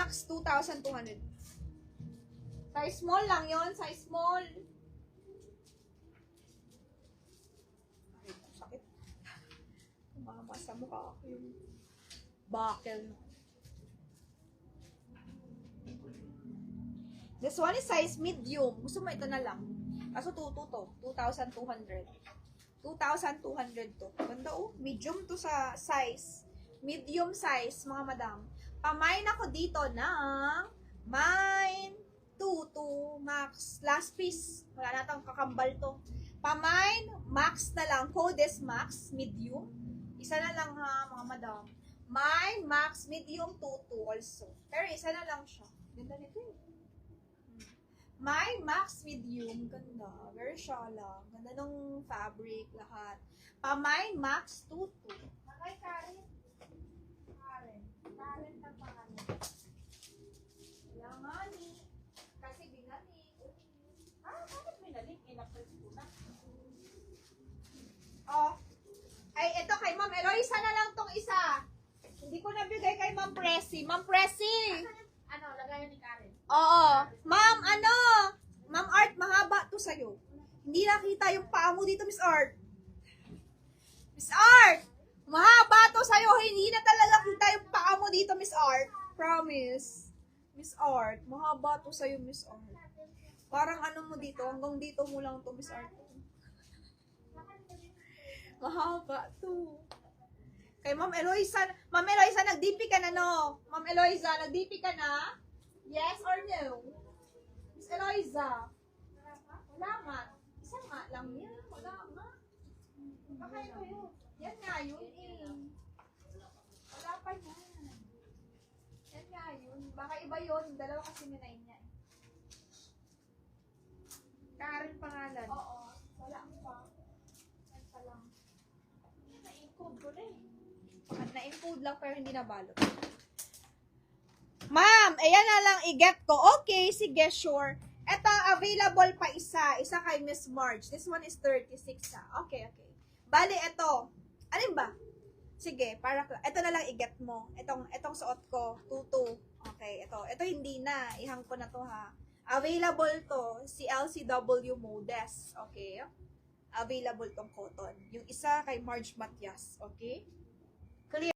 max 2,200. Size small lang yon, size small. Ay, sakit. Mama, sa mukha ako yung buckle. This one is size medium. Gusto mo ito na lang. Kaso 2,200. 2,200 to. Ganda oh. Medium to sa size. Medium size, mga madam. Pamain ako dito ng mine 2 max. Last piece. Wala natang kakambal to. Pamain, max na lang. Code is max, medium. Isa na lang ha, mga madam. Mine, max, medium, 2 also. Pero isa na lang siya. Ganda nito eh. My max medium, ganda. Very shala. Ganda ng fabric, lahat. Pamay max 22. Nakay Karen. Karen na pangalan. Kailangan ni. Kasi binalik. Bakit binalik? Inapres ko na. Oh. Ay, ito kay Ma'am Eloisa na lang tong isa. Hindi ko nabigay kay Ma'am Presi. Ma'am Presi! Ano, lagayan ni Karen? Oo. Ma'am, Ma'am Art, mahaba to sa'yo. Hindi nakita yung paa mo dito, Miss Art. Miss Art! Mahaba to sa'yo. Hindi na talaga kita yung paa mo dito, Miss Art. Promise. Miss Art, mahaba to sa'yo, Miss Art. Parang ano mo dito, hanggang dito mo lang to, Miss Art. Mahaba to. Kay Ma'am Eloisa, nag-DP ka na, no? Ma'am Eloisa, nag-DP ka na? Yes or no? Miss Eloisa? Wala nga. Isa nga lang yan. Wala nga. Baka ito yun. Yan nga yun eh. Wala pa yan. Yan nga yun. Baka iba yun. Dalawa kasi minay niya. Karen pangalan. Oo. Wala pa. Yan pa lang. Na-encode ko na eh. Na-encode lang pero hindi nabalot. Ma'am, ayan na lang i-get ko. Okay, sige, sure. Ito, available pa isa. Isa kay Miss Marge. This one is 36 ha. Okay. Bali, ito. Alin ba? Sige, ito na lang i-get mo. Itong suot ko, 22. Okay, ito. Ito hindi na. Ihang ko na to ha. Available to, si LCW Modes. Okay? Available tong cotton. Yung isa kay Marge Matias. Okay?